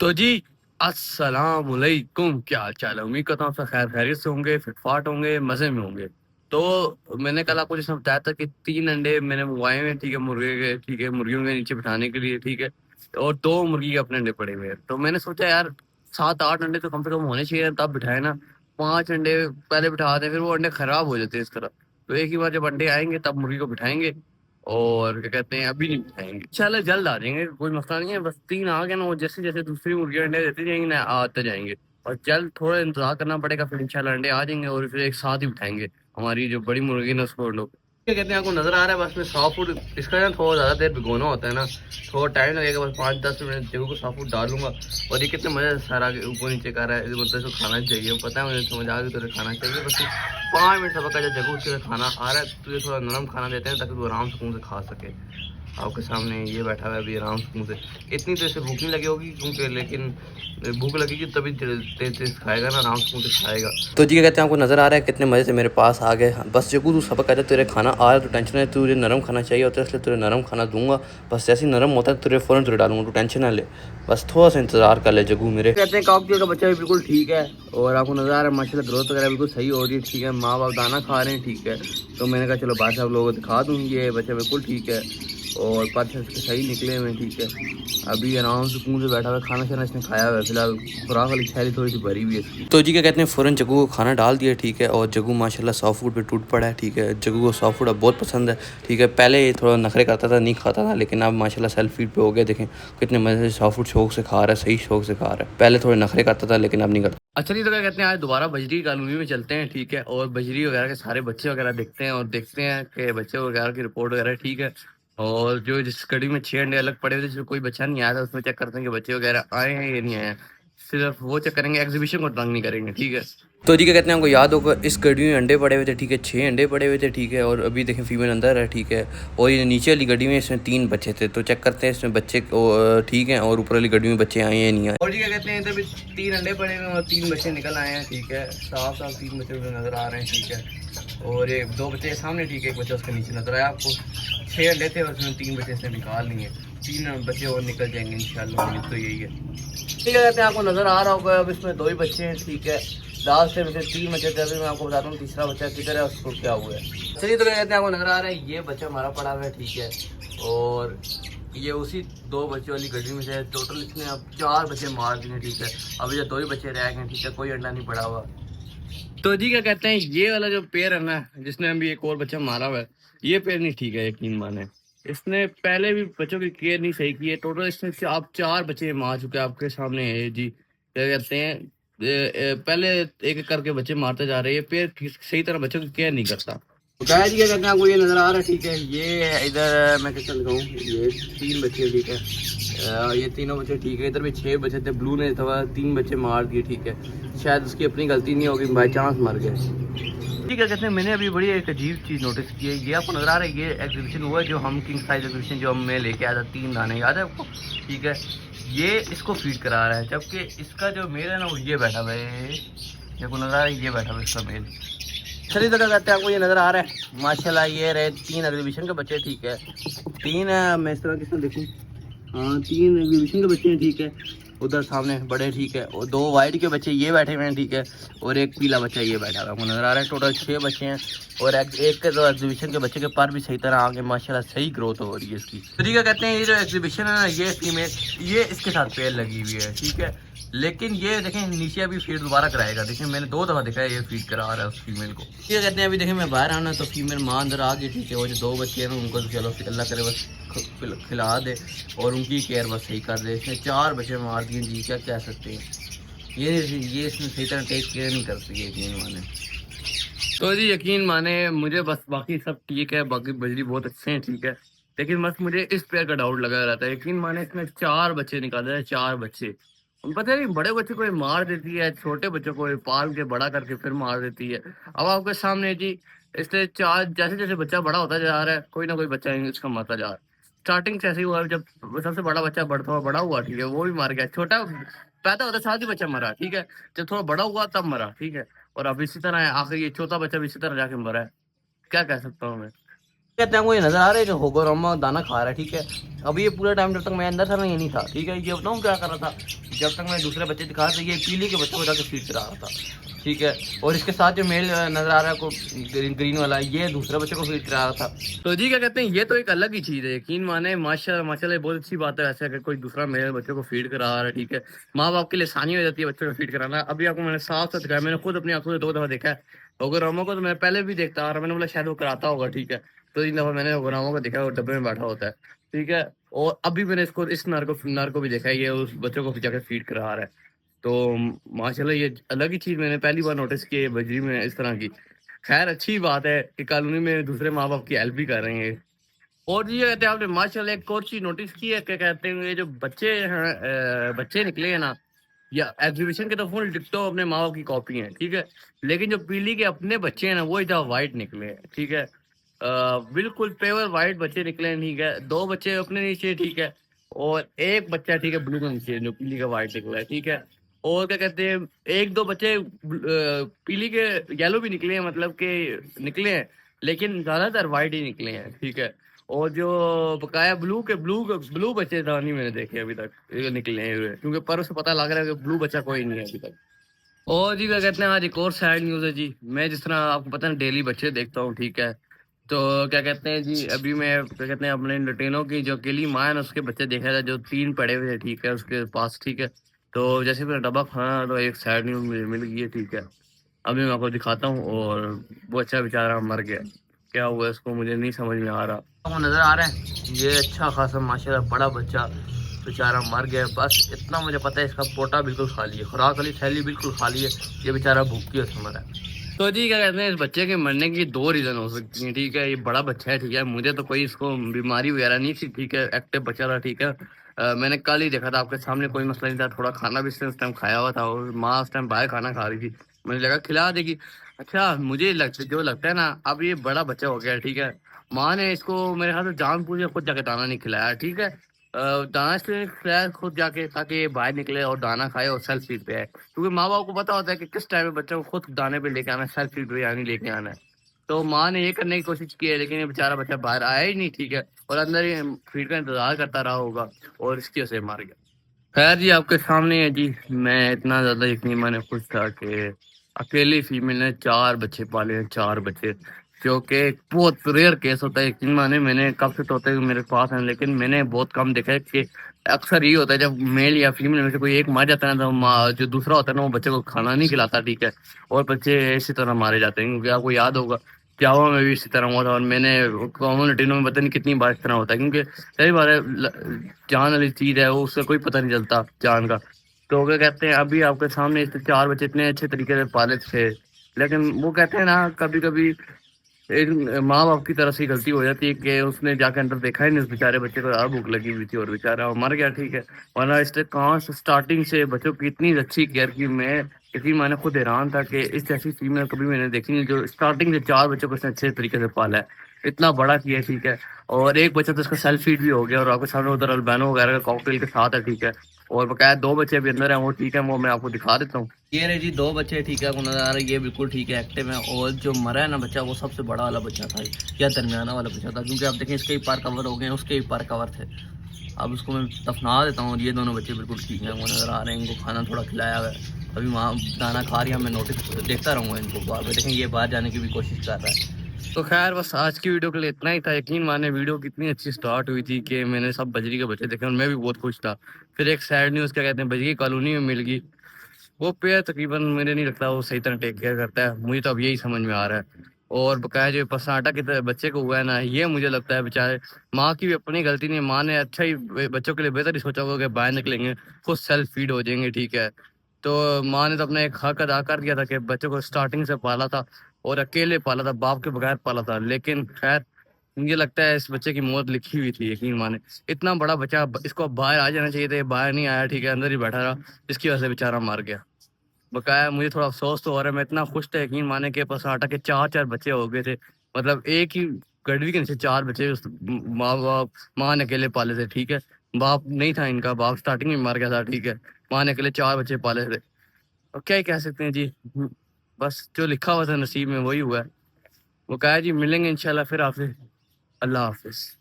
تو جی السلام علیکم، کیا حال چال ہے؟ امید کرتا ہوں آپ سب خیر خیریت سے ہوں گے، فٹ فاٹ ہوں گے، مزے میں ہوں گے۔ تو میں نے کل آپ کو جیسے بتایا تھا کہ 3 انڈے میں نے منگوائے ہوئے ہیں، ٹھیک ہے، مرغے کے، ٹھیک ہے، مرغیوں کے نیچے بٹھانے کے لیے، ٹھیک ہے، اور 2 مرغی کے اپنے انڈے پڑے ہوئے ہیں۔ تو میں نے سوچا یار 7 8 انڈے تو کم سے کم ہونے چاہیے، تب بٹھائے نا۔ 5 انڈے پہلے بٹھا دیں، پھر وہ انڈے خراب ہو جاتے ہیں اس طرح۔ تو ایک ہی بار جب انڈے آئیں گے تب مرغی کو بٹھائیں گے، اور کیا کہتے ہیں ابھی نہیں بٹھائیں گے، انشاءاللہ جلد آ جائیں گے، کوئی مسئلہ نہیں ہے۔ بس 3 آ گئے نا، وہ جیسے جیسے دوسری مرغیاں انڈے دیتی جائیں گی نا آتے جائیں گے، اور جلد تھوڑا انتظار کرنا پڑے گا، پھر انشاءاللہ انڈے آ جائیں گے اور پھر ایک ساتھ ہی بٹھائیں گے ہماری جو بڑی مرغی ہے نا اس کو لوگ کیا کہتے ہیں۔ آپ کو نظر آ رہا ہے بس میں 100 فٹ اس کا نا تھوڑا زیادہ دیر بھگونا ہوتا ہے نا، تھوڑا ٹائم لگے گا، بس 5 10 منٹ جگہ کو 100 فٹ ڈالوں گا۔ اور یہ کتنے مزے سے سارا اوپر نیچے کر رہا ہے، مطلب اس کو کھانا چاہیے، پتہ ہے مجھے، سمجھ آ گئی تو کھانا چاہیے، بس 5 منٹ سبق کا جگہ اس کے کھانا آ رہا ہے تو یہ تھوڑا نرم کھانا دیتے ہیں تاکہ وہ آرام سکون سے کھا سکے۔ آپ کے سامنے یہ بیٹھا ہوا ہے ابھی آرام سکون سے، اتنی دیر سے بھوک نہیں لگی ہوگی کیونکہ، لیکن بھوک لگے گی تبھی تیز تیز کھائے گا نا، آرام سکون سے کھائے گا۔ تو جی کیا کہتے ہیں، آپ کو نظر آ رہا ہے کتنے مزے سے میرے پاس آ گئے، بس جگہ تو سبق آ تیرے کھانا آ رہا ہے تو ٹینشن ہے، تجھے نرم کھانا چاہیے ہوتا ہے اس لیے تجھے نرم کھانا دوں گا، بس جیسے ہی نرم ہوتا ہے تجھے فوراً تجھے ڈالوں گا، تو ٹینشن نہ لے، بس تھوڑا سا انتظار کر لے جگو میرے۔ کہتے ہیں کاکٹیل کا بچہ بھی بالکل ٹھیک ہے، اور آپ کو نظر آ رہا ہے ماشاءاللہ گروتھ وغیرہ بالکل صحیح ہو رہی ہے، ٹھیک ہے، ماں باپ دانا کھا رہے ہیں، ٹھیک ہے۔ تو میں نے کہا چلو بادشاہ لوگوں کو دکھا دوں، یہ بچہ بالکل ٹھیک ہے، اور پرچہ اس کے صحیح نکلے ہوئے ہیں، ٹھیک ہے۔ ابھی آرام سکون سے بیٹھا ہوا ہے، کھانا شانا اس نے کھایا ہوا ہے، فی الحال خوراک والی تھیلی تھوڑی سی بھری ہوئی ہے اس کی۔ تو جی کیا کہتے ہیں فوراً جگو کو کھانا ڈال دیا، ٹھیک ہے، اور جگو ماشاءاللہ 100 فٹ پہ ٹوٹ پڑا ہے، ٹھیک ہے۔ جگو کو 100 فٹ اب بہت پسند ہے، ٹھیک ہے۔ پہلے یہ تھوڑا نخرے کرتا تھا، نہیں کھاتا تھا، لیکن اب ماشاءاللہ سیلف فیڈ پہ ہو گیا، دیکھیں کتنے مزے سے 100 فٹ شوق سے کھا رہا ہے، صحیح شوق سے کھا رہا ہے۔ پہلے تھوڑے نخرے کرتا تھا لیکن اب نہیں کرتا۔ اچھا جی، تو کیا کہتے ہیں آج دوبارہ بجری کالونی میں چلتے ہیں، ٹھیک ہے، اور بجری وغیرہ کے سارے بچے وغیرہ دیکھتے ہیں، اور دیکھتے ہیں کہ بچے وغیرہ کی رپورٹ وغیرہ ٹھیک ہے، اور جو جس کڑی میں 6 انڈے الگ پڑے ہوئے تھے، جو کوئی بچہ نہیں آیا تھا اس میں چیک کرتے ہیں کہ بچے وغیرہ آئے ہیں یا نہیں آئے ہیں، صرف وہ چیک کریں گے، ایگزیبیشن کو تنگ نہیں کریں گے، ٹھیک ہے۔ تو جی کیا کہتے ہیں آپ کو یاد ہوگا اس گڈی میں انڈے پڑے ہوئے تھے، ٹھیک ہے، 6 انڈے پڑے ہوئے تھے، ٹھیک ہے، اور ابھی دیکھیں فیمیل اندر ہے، ٹھیک ہے، اور یہ نیچے والی گڈی میں اس میں 3 بچے تھے، تو چیک کرتے ہیں اس میں بچے ٹھیک ہیں، اور اوپر والی گڈی میں بچے آئے ہیں یا نہیں آئے۔ اور جی کیا کہتے ہیں ادھر بھی 3 انڈے پڑے ہوئے ہیں اور 3 بچے نکل آئے ہیں، ٹھیک ہے، صاف صاف 3 بچے نظر آ رہے ہیں، ٹھیک ہے، اور یہ 2 بچے سامنے، ٹھیک ہے، ایک بچہ اس کے نیچے نظر آیا آپ کو۔ 6 انڈے تھے اور اس میں 3 بچے اس نے نکال لیے، 3 بچے اور نکل جائیں گے انشاءاللہ، امید تو یہی ہے۔ ٹھیک ہے، کہتے ہیں آپ کو نظر آ رہا ہوگا اب اس میں 2 ہی بچے ہیں، ٹھیک ہے، لاسٹ سے 3 بچے تھے، ابھی میں آپ کو بتاتا ہوں تیسرا بچہ کدھر ہے، اس کو کیا ہوا ہے۔ چلیے، تو کہتے ہیں آپ کو نظر آ رہا ہے یہ بچہ ہمارا پڑا ہوا ہے، ٹھیک ہے، اور یہ اسی 2 بچوں والی گڈی میں سے ٹوٹل اس نے اب 4 بچے مار دیے، ٹھیک ہے، ابھی جو 2 ہی بچے رہ گئے، ٹھیک ہے، کوئی انڈا نہیں پڑا ہوا۔ تو جی کیا کہتے ہیں یہ والا جو پیئر ہے نا جس نے ابھی ایک اور بچہ مارا ہوا ہے، یہ پیئر نہیں ٹھیک ہے، یقین مانے اس نے پہلے بھی بچوں کی کیئر نہیں صحیح کی ہے، ٹوٹل اس نے آپ 4 بچے مار چکے ہیں، آپ کے سامنے ہے جی، کیا کہتے ہیں پہلے ایک ایک کر کے بچے مارتے جا رہے ہیں، پیئر صحیح طرح بچوں کی کیئر نہیں کرتا۔ بتایا جی کیا کہتے ہیں آپ کو یہ نظر آ رہا ہے، ٹھیک ہے، یہ ادھر میں کیا چل رہا ہوں، یہ 3 بچے، ٹھیک ہے، یہ تینوں بچے ٹھیک ہے، ادھر بھی 6 بچے تھے، بلو نے 3 بچے مار دیے، ٹھیک ہے، شاید اس کی اپنی غلطی نہیں ہوگی، بائی چانس مر گئے۔ ٹھیک ہے، کہتے ہیں میں نے ابھی بڑی ایک عجیب چیز نوٹس کی ہے، یہ آپ کو نظر آ رہا ہے، یہ ایگزیبیشن ہوا ہے جو ہم کنگ سائز ایگزیبیشن جو ہم میں لے کے آیا تھا، 3 دانے یاد ہے آپ کو، ٹھیک ہے، یہ اس کو فیڈ کرا رہا ہے، جبکہ اس کا جو میل ہے نا وہ یہ بیٹھا ہوا ہے، یہ کو نظر آ رہا ہے، یہ بیٹھا ہوا ہے اس کا میل۔ چلیے، تو کیا کہتے ہیں آپ کو یہ نظر آ رہا ہے ماشاءاللہ یہ رہے 3 ایگزیبیشن کے بچے، ٹھیک ہے، 3 میں اس طرح کس طرح دیکھوں، ہاں 3 ایگزیبیشن کے بچے ہیں، ٹھیک ہے، ادھر سامنے بڑے، ٹھیک ہے، اور 2 وائٹ کے بچے یہ بیٹھے ہوئے ہیں، ٹھیک ہے، اور ایک پیلا بچہ یہ بیٹھا ہوا ہے، نظر آ رہا ہے، ٹوٹل 6 بچے ہیں، اور ایک کے تو ایگزیبیشن کے بچے کے پر بھی صحیح طرح آگے ماشاءاللہ صحیح گروتھ ہو رہی ہے اس کی۔ تو ٹھیک ہے، کہتے ہیں یہ جو ایگزیبیشن ہے نا یہ فیمیل، یہ اس کے ساتھ پیر لگی ہوئی ہے، ٹھیک ہے، لیکن یہ دیکھیں نیچے ابھی فیڈ دوبارہ کرائے گا، دیکھیں میں نے 2 دفعہ دیکھا ہے یہ فیڈ کرا رہا ہے اس فیمیل کو۔ یہ کہتے ہیں ابھی دیکھیں میں باہر آنا تو فیمیل ماں اندر آ گئی، ٹھیک ہے، وہ جو 2 بچے ہیں ان کو چلو اللہ کرے بس کھلا دے اور ان کی کیئر بس صحیح کر دے، اس نے 4 بچے مار دیے جی، کیا کہہ سکتے ہیں، یہ اس میں صحیح طرح ٹیک کیئر نہیں کرتی ہے، یقین مانے۔ تو جی یقین مانے مجھے بس باقی سب ٹھیک ہے، باقی بجلی بہت اچھے ہیں، ٹھیک ہے، لیکن بس مجھے اس پیئر کا ڈاؤٹ لگا رہتا ہے، یقین مانے اس میں 4 بچے نکالے ہیں، 4 بچے، پتہ نہیں بڑے بچے کو یہ مار دیتی ہے، چھوٹے بچوں کو یہ پال کے بڑا کر کے پھر مار دیتی ہے۔ اب آپ کے سامنے جی اس سے 4 جیسے جیسے بچہ بڑا ہوتا جا رہا ہے کوئی نہ کوئی بچہ اس کا مرتا جا رہا ہے، اسٹارٹنگ سے ایسے ہی ہوا، جب سب سے بڑا بچہ بڑا ہوا، ٹھیک ہے، وہ بھی مار گیا، چھوٹا پیدا ہوتا ساتھ ہی بچہ مرا، ٹھیک ہے، جب تھوڑا بڑا ہوا تب مرا، ٹھیک ہے، اور اب اسی طرح ہے، آخر یہ چوتھا بچہ بھی اسی طرح جا کے مرا ہے، کیا کہہ سکتا ہوں میں۔ کہتے ہیں وہ یہ نظر آ رہا ہے کہ ہوگوراما دانا کھا رہا ہے، ٹھیک ہے. ابھی یہ پورا ٹائم جب تک میں اندر تھا نا یہ نہیں تھا، ٹھیک ہے. یہ بتاؤں کیا کر رہا تھا، جب تک میں دوسرے بچے دکھا تھا یہ پیلی کے بچوں کو جا کے فیڈ کرا رہا تھا، ٹھیک ہے. اور اس کے ساتھ جو میل نظر آ رہا ہے کو گرین والا یہ دوسرے بچے کو فیڈ کرا رہا تھا. تو جی کیا کہتے ہیں یہ تو ایک الگ ہی چیز ہے، یقین مانے ماشاء اللہ بہت اچھی بات ہے ایسا کہ کوئی دوسرا میل بچوں کو فیڈ کرا رہا ہے، ٹھیک ہے. ماں باپ کے لیے آسانی ہو جاتی ہے بچوں کو فیڈ کرانا. ابھی آپ کو میں نے صاف دکھایا، میں نے خود اپنی آنکھوں سے 2 دفعہ دیکھا ہے. اوگراموں کو تو میں پہلے بھی دیکھتا آ رہا، میں نے بولا شاید وہ کراتا ہوگا، ٹھیک ہے. تو 3 دفعہ میں نے اوگراموں کو دیکھا، وہ ڈبے میں بیٹھا ہوتا ہے، ٹھیک ہے. اور ابھی میں نے اس نر کو بھی دیکھا ہے، یہ اس بچوں کو جا کے فیڈ کرا رہا ہے. تو ماشاءاللہ یہ الگ ہی چیز میں نے پہلی بار نوٹس کی ہے بجری میں اس طرح کی. خیر اچھی بات ہے کہ کالونی میں دوسرے ماں باپ کی ہیلپ بھی کر رہے ہیں. اور یہ کہتے ہیں آپ نے ماشاءاللہ ایک اور چیز نوٹس کی ہے کہ کہتے ہیں یہ جو بچے ہیں بچے نکلے ہیں نا یا ایگزیبیشن کے تو فل ڈکٹو اپنے ماں باپ کی کاپی ہیں، ٹھیک ہے. لیکن جو پیلی کے اپنے بچے ہیں نا وہ ادھر وائٹ نکلے ہیں، ٹھیک ہے. بالکل پیور وائٹ بچے نکلے ہیں، ٹھیک ہے. 2 بچے اپنے نیچے، ٹھیک ہے. اور ایک بچہ ٹھیک ہے بلو کے نیچے جو پیلی کا وائٹ نکلا ہے، ٹھیک ہے. اور کیا کہتے ہیں 1-2 بچے پیلی کے یلو بھی نکلے ہیں، مطلب کہ نکلے ہیں لیکن زیادہ تر وائٹ ہی نکلے ہیں، ٹھیک ہے. اور جو بقایا بلو بچے نہیں میں نے دیکھے ابھی تک نکلے ہوئے، کیونکہ پر سے پتہ لگ رہا ہے کہ بلو بچہ کوئی نہیں ہے ابھی تک. اور جی کیا کہتے ہیں آج ایک اور سیڈ نیوز ہے جی. میں جس طرح آپ کو پتہ ہے ڈیلی بچے دیکھتا ہوں، ٹھیک ہے. تو کیا کہتے ہیں جی ابھی میں کیا کہتے ہیں اپنے لٹینوں کی جو اکیلی ماں ہے نا اس کے بچے دیکھا تھا جو 3 پڑے ہوئے تھے، ٹھیک ہے اس کے پاس، ٹھیک ہے. تو جیسے میں ڈبہ کھانا تو ایک سیڈ نیوز مجھے مل گئی ہے، ٹھیک ہے. ابھی میں آپ کو دکھاتا ہوں. اور وہ اچھا بیچارہ مر گیا، کیا ہوا اس کو مجھے نہیں سمجھ میں آ رہا. وہ نظر آ رہا ہے یہ اچھا خاصا ماشاءاللہ بڑا بچہ بیچارہ مر گیا. بس اتنا مجھے پتہ ہے اس کا پوٹا بالکل خالی ہے، خوراک والی تھیلی بالکل خالی ہے، یہ بیچارہ بھوکی سے مر ہے. تو جی کیا کہتے ہیں اس بچے کے مرنے کی 2 ریزن ہو سکتی ہیں، ٹھیک ہے. یہ بڑا بچہ ہے، ٹھیک ہے. مجھے تو کوئی اس کو بیماری وغیرہ نہیں تھی، ٹھیک ہے. ایکٹیو بچہ تھا، ٹھیک ہے. میں نے کل ہی دیکھا تھا آپ کے سامنے، کوئی مسئلہ نہیں تھا. تھوڑا کھانا بھی اس ٹائم کھایا ہوا تھا اور ماں اس ٹائم باہر کھانا کھا رہی تھی، مجھے لگا کھلا دے گی. اچھا مجھے جو لگتا ہے نا اب یہ بڑا بچہ ہو گیا، ٹھیک ہے. ماں نے اس کو میرے خیال سے جان پوچھ کے خود جا کے دانا نہیں کھلایا، ٹھیک ہے. دانا اس لیے کھلایا خود جا کے تاکہ یہ باہر نکلے اور دانا کھائے اور سیلف فیڈ پہ آئے، کیونکہ ماں باپ کو پتا ہوتا ہے کہ کس ٹائم میں بچوں کو خود دانے پہ لے کے آنا ہے، سیلف فیڈ پہ لے کے آنا ہے. تو ماں نے یہ کرنے کی کوشش کی ہے لیکن یہ بیچارہ بچہ باہر آیا ہی نہیں، ٹھیک ہے. اور اندر ہی فیڈ کا انتظار کرتا رہا ہوگا اور اس کی وجہ سے مار گیا. خیر جی آپ کے سامنے ہے جی. میں اتنا زیادہ یقین مانے خوش تھا کہ اکیلی فیمیل نے 4 بچے پالے ہیں، 4 بچے، جو کہ ایک بہت ریئر کیس ہوتا ہے. یقین مانے میں نے کافی طوطے میرے پاس ہیں لیکن میں نے بہت کم دیکھا ہے کہ اکثر یہ ہوتا ہے جب میل یا فیمیل میں سے کوئی ایک مر جاتا ہے نا تو جو دوسرا ہوتا ہے نا وہ بچے کو کھانا نہیں کھلاتا، ٹھیک ہے. اور بچے اسی طرح مارے جاتے ہیں، کیونکہ آپ کو یاد ہوگا جاوا میں بھی اسی طرح ہوا تھا. اور میں نے کمیونٹیوں میں پتہ نہیں کتنی بار اس طرح ہوتا ہے، کیونکہ کئی بار جان والی چیز ہے وہ اس سے کوئی پتہ نہیں چلتا جان کا. تو کیا کہتے ہیں ابھی آپ کے سامنے اس 4 بچے اتنے اچھے طریقے سے پالے تھے، لیکن وہ کہتے ہیں نا کبھی کبھی ایک ماں باپ کی طرف سے غلطی ہو جاتی ہے کہ اس نے جا کے اندر دیکھا ہی نہیں اس بیچارے بچے کو، بھوک لگی ہوئی تھی اور بیچارہ مر گیا، ٹھیک ہے. ورنہ اس نے کہاں سے اسٹارٹنگ سے بچوں کی اتنی اچھی کیئر کی. میں نے خود حیران تھا کہ اس جیسی فیمیل کبھی میں نے دیکھی نہیں جو اسٹارٹنگ سے 4 بچوں کو اس نے اچھے طریقے سے پالا ہے، اتنا بڑا کیا ہے، ٹھیک ہے. اور ایک بچہ تو اس کا سیلف فیڈ بھی ہو گیا اور آپ کے سامنے ادھر البینو وغیرہ کا کاکٹیل کے ساتھ ہے، ٹھیک ہے. اور بقایا 2 بچے بھی اندر ہیں وہ، ٹھیک ہے. وہ میں آپ کو دکھا دیتا ہوں. یہ رہے جی 2 بچے، ٹھیک ہے. آپ کو نظر آ رہا ہے یہ بالکل ٹھیک ہے، ایکٹیو ہے. اور جو مرا ہے نا بچہ وہ سب سے بڑا والا بچہ تھا یا درمیانہ والا بچہ تھا، کیونکہ آپ دیکھیں اس کے ہی پار کور ہو گئے ہیں، اس کے ہی پار کور تھے. اب اس کو میں دفنا دیتا ہوں. اور یہ دونوں بچے بالکل ٹھیک ہیں، وہ نظر آ رہے ہیں. ان کو کھانا تھوڑا کھلایا ہوا ہے، ابھی وہاں دانا کھا رہی ہے. میں نوٹس دیکھتا رہوں گا ان کو باہر پہ، دیکھیں یہ باہر جانے کی بھی کوشش کر رہا ہے. تو خیر بس آج کی ویڈیو کے لیے اتنا ہی تھا. یقین مانے ویڈیو کتنی اچھی سٹارٹ ہوئی تھی کہ میں نے سب بجری کے بچے دیکھے اور میں بھی بہت خوش تھا. پھر ایک سیڈ نیوز کیا کہتے ہیں بجری کالونی میں مل گئی. وہ پیئر تقریباً مجھے نہیں لگتا وہ صحیح طرح ٹیک کیئر کرتا ہے، مجھے تو اب یہی سمجھ میں آ رہا ہے. اور بقایا جو پسناٹا کے بچے کو ہوا ہے نا یہ مجھے لگتا ہے بیچارے ماں کی بھی اپنی غلطی نہیں. ماں نے اچھا ہی بچوں کے لیے بہتر ہی سوچا ہوگا کہ باہر نکلیں گے خود سیلف فیڈ ہو جائیں گے، ٹھیک ہے. تو ماں نے تو اپنا ایک حق ادا کر دیا تھا کہ بچوں کو اسٹارٹنگ سے پالا تھا اور اکیلے پالا تھا، باپ کے بغیر پالا تھا. لیکن خیر مجھے لگتا ہے اس بچے کی موت لکھی ہوئی تھی. یقین مانے اتنا بڑا بچہ، اس کو باہر آ جانا چاہیے تھا، باہر نہیں آیا، ٹھیک ہے. اندر ہی بیٹھا رہا، جس کی وجہ سے بیچارہ مر گیا. بقایا مجھے تھوڑا افسوس تو ہو رہا ہے، میں اتنا خوش تھا یقین مانے کے پسناٹا کے 4 بچے ہو گئے تھے. مطلب ایک ہی گڈوی کے نیچے 4 بچے ماں نے اکیلے پالے تھے، ٹھیک ہے. باپ نہیں تھا ان کا، باپ اسٹارٹنگ میں مر گیا تھا، ٹھیک ہے. ماں نے اکیلے 4 بچے پالے تھے. اور کیا ہی کہہ سکتے ہیں جی، بس جو لکھا ہوا تھا نصیب میں وہی ہوا ہے. وہ کہا جی ملیں گے انشاءاللہ پھر آپ سے اللہ حافظ.